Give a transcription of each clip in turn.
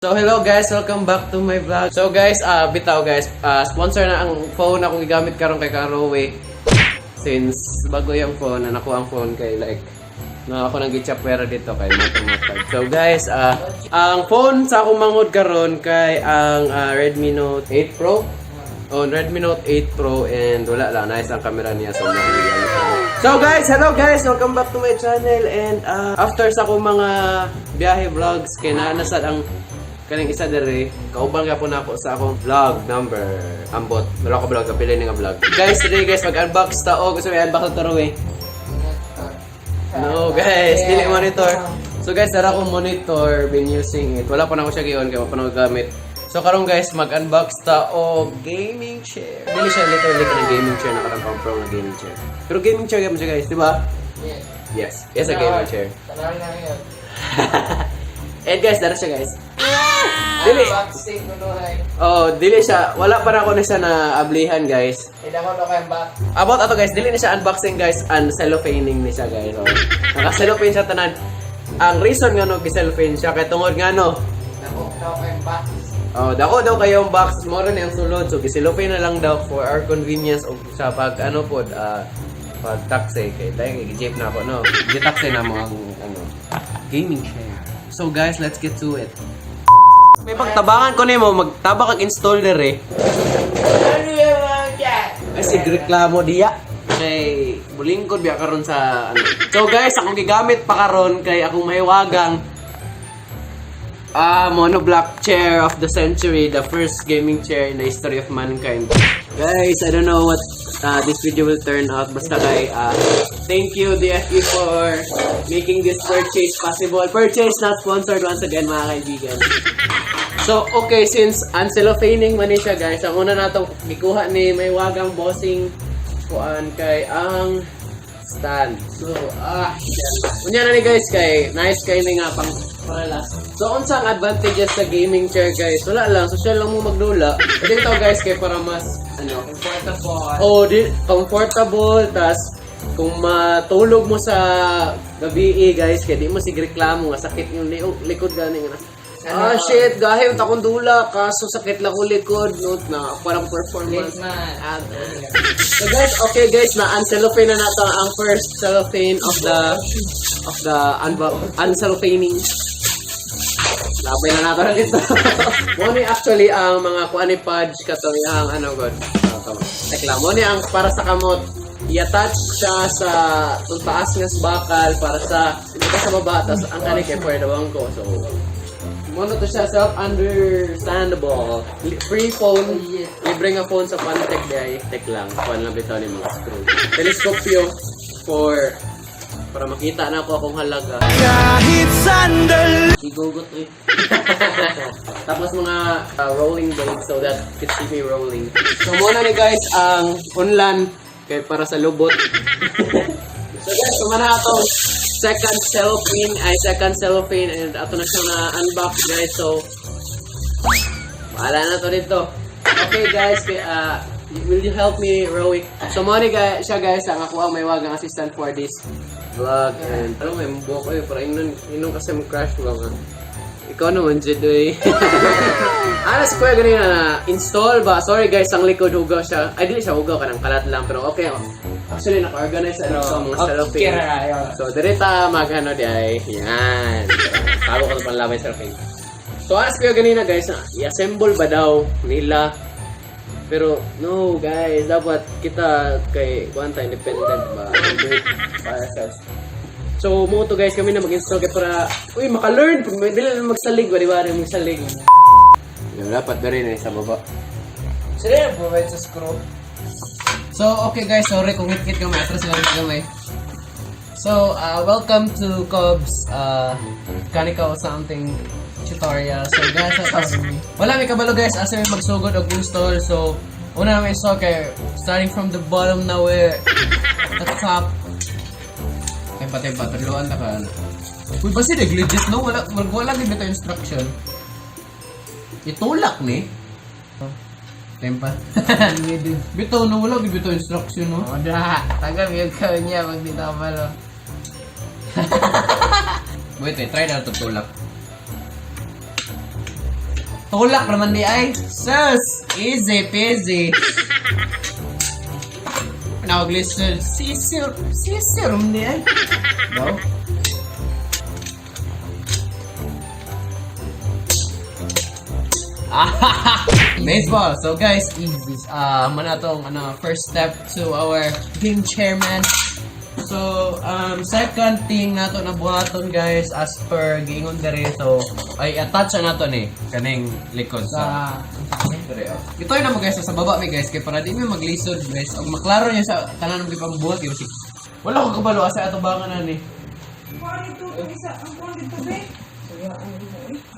So hello guys, welcome back to my vlog. So guys, bitaw guys, sponsor na ang phone akong gigamit karon kay Karowe. Since bago yung phone, nakuha ang phone kay like na ako nang gichapwera dito kay matag. So guys, ang phone sa akong mangod karon kay ang Redmi Note 8 Pro. Redmi Note 8 Pro and wala lang, nice ang camera niya so So guys, hello guys, welcome back to my channel and after sa akong mga biyahe vlogs kay nasad ang kaning isa dere, kauban ka po na ako sa akong vlog number ambot. Wala ko vlog, kapili nga vlog. Guys, today guys, mag-unbox ta o gusto i-unbox ito rin. No guys, dili monitor. So guys, dara ko monitor, been using it. Wala pa na ako siya giyon kaya pa na gamit. So karon guys, mag-unbox ta o gaming chair. Dili siya literally ka ng gaming chair na karang pro na gaming chair. Pero gaming chair gyud siya guys, di ba? Yes. Yes, a gaming chair. Tanawin na ngayon. And guys, dara siya guys. Dili. Unboxing ko nuhay. Oh, dili siya. Wala pa na ako na siya na ablihan, guys. Hindi ako na kayo ba? About ato guys, dili na siya unboxing guys, and cellophaning ni siya guys. So, naka-cellophane siya tanan. Ang reason nga no gi-cellophane siya kay tungod nga no. Ako na kayo box. Oh, dako daw kayong box mo rin yung sulod. So gi-cellophane na lang daw for our convenience og sa pag ano pod pag taxi kay dahil gi-jeep na ako no. Gi-taxi na mo ang ano gaming chair. So guys, let's get to it. May pagtabangan ko nimo magtabak kag installer eh. Ano yung mga dyan? Kasi reklamo diya kay bulingkod biya karon sa ano. So guys, akong gigamit pa karon kay akong mahiwagang monoblock chair of the century, the first gaming chair in the history of mankind. Guys, I don't know what this video will turn out. Basta kay thank you DFE for making this purchase possible. Purchase not sponsored once again mga kaibigan. So, okay, since uncellophaning man siya guys, ang una natong gikuha ni may wagang bossing kuan kay ang stand. So, unya na ni guys kay nice kay ni nga pang paralas. So, unsang advantages sa gaming chair guys? Wala lang, social lang mo magdula. Pwede ito guys kay para mas ano, Comfortable. oh, comfortable, tas kung matulog mo sa gabi guys, kaya di mo sigreklamo nga sakit yung likod gani nga. Shit, gahit akong dula kaso sakit lang ko likod no na parang performance. So guys, okay guys, na uncellophane na nato ang first cellophane of the uncellophaning. Labay na nato dito. Mo ni actually ang mga kuani pads katong yang ano god. Reklamo ni ang para sa kamot i-attach siya sa taas nga bakal para sa baba tas ang kani kay for the bangko. So mono to siya self-understandable. Free phone. Libre nga phone sa Pantec day. Tek lang. Kuhan lang bitaw ni mga screw. Teleskopyo for para makita na ako akong halaga. Kahit sandal. Igugot eh. Tapos mga rolling blades so that it keep me rolling. So muna ni guys ang unlan kay para sa lubot. So guys, kumana atong second cellophane and ato na siya na unbox guys. So bahala na to dito. Okay guys, will you help me Rowie? So money guys, siya guys ang ako ang may wagang assistant for this vlog and pero may mbuo ko para inong kasi mag-crash vlog ha. Ikaw naman dyan eh. Alas ko yung ganyan na install ba? Sorry guys, ang likod hugaw siya. Ay, dili siya hugaw ka ng kalat lang. Pero okay, actually, naka-organize ano sa mga cellophane. So, direta mag-ano di ay. Yan. Tago ko sa panlamay cellophane. So, alas ko yung ganyan guys, i-assemble ba daw nila? Pero, no guys, dapat kita kay Guanta independent ba? Para sa so, mo to guys, kami na mag-install kaya para, uy, maka-learn. Dili na magsalig, bari-bari magsalig. Yung dapat na rin sa baba. Sila yung provide sa screw. So, okay guys, sorry kung hit-hit kami. Atras lang kami. So, welcome to Cubs Mechanical something tutorial. So guys, wala may kabalo guys, asa may magsugod og install. So, una namin install kay starting from the bottom now we're at the top. Ay patay ba tuluan ta ka. Uy basi glitches no, wala gid bitaw instruction. Itulak ni. Tempa. Bitaw no, wala gid bitaw instruction no. Oda, tagam yung kawin niya pag di tamalo. Wait, try na to tulak. Tulak naman di ay. Sus! Easy peasy. Nag-listen. Sisir di ay. Go. Baseball. So guys, easy. Muna tong first step to our game chairman. So, second thing nato na buhaton guys as per giingon dere. So, ay attach na nato ni kaning likod sa dere. Ito na mo guys sa baba mi guys kay para di mi maglisod guys. Og maklaro niya sa tanan ng pagbuhat gyud. Wala ko kabalo asa ato bangan na ni.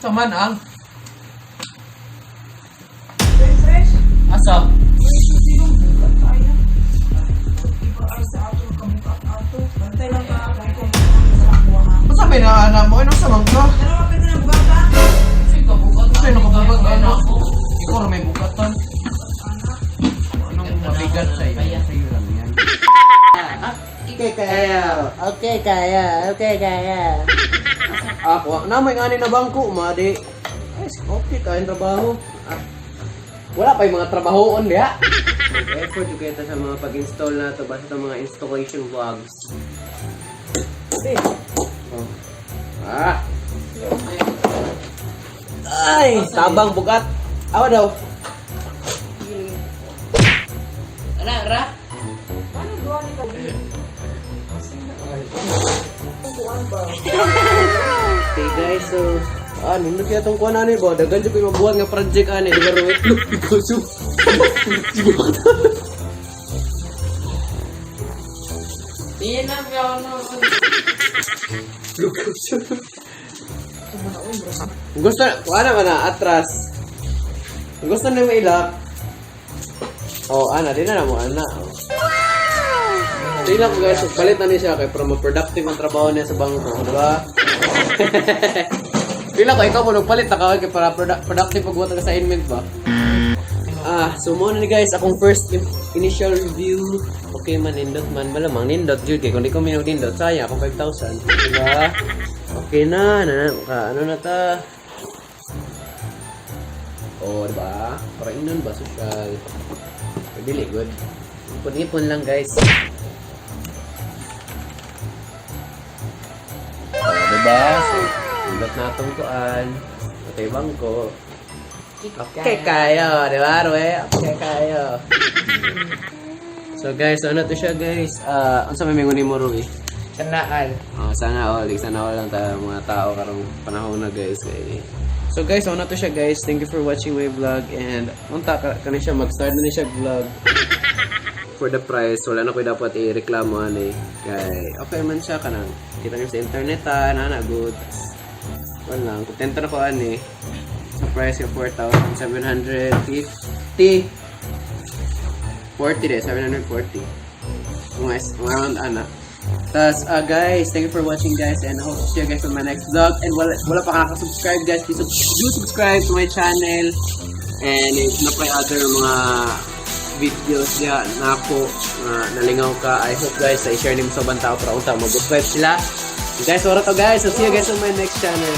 Saman ang asa? Ano sabi na anak mo? Anong samang ka? Sino ka bugat anak? Ikaw na may bugatan. Anong mabigat sa'yo? Sa'yo lang yan. Okay kaya. Ako, namay nga ni na bangko, madi. Okay, kain trabaho. Wala pa yung mga trabahoon diha. Effort yung kita sa mga pag-install na ito basta mga installation vlogs. Okay. Oh. Ay! Tabang bugat! Awa daw! Ra? Okay guys, so nindot kaya itong kuha na ba? Dagan dyan ko yung mabuhat nga project di ba Roy? Look, because of... Di na ako Gusto, kuha naman atras. Gusto na may ilak. Di na mo, Di lang guys, palit na niya siya kay para ma-productive ang trabaho niya sa bangko, di ba? Pila ko, ikaw mo nagpalit na kay para productive pag ka sa assignment ba? So muna ni guys, akong first initial review. Okay man, nindot man, malamang nindot jud kay kung di ko minindot, sayang akong 5,000. Diba? Okay na, ano na ta? Diba? Para inon ba, social? Dili, good. Ipon-ipon lang guys. Diba? So, nindot na itong kuan. Okay, bangko. Okay kayo, di ba, Roy? Okay kayo. So guys, ano to siya guys? Ano sa may ngunin mo, Roy? Sanaan. Sana all lang tayo mga tao karong panahon na guys. So guys, ano to siya guys? Thank you for watching my vlog and unta ka na siya mag-start na siya vlog. For the price, wala na ko dapat i-reklamo kay okay man siya kanang kita niyo sa internet na good. Wala lang, kontento na ko sa price yung 4,750 40 din, 740 around tas guys, thank you for watching guys and I hope to see you guys on my next vlog and wala pa nakaka-subscribe guys, please do subscribe to my channel and if na pa other mga videos niya na ako nalingaw ka, I hope guys ay share niyo sa ibang tao para unta mag-subscribe sila guys. Wala to guys, I'll see you guys on my next channel.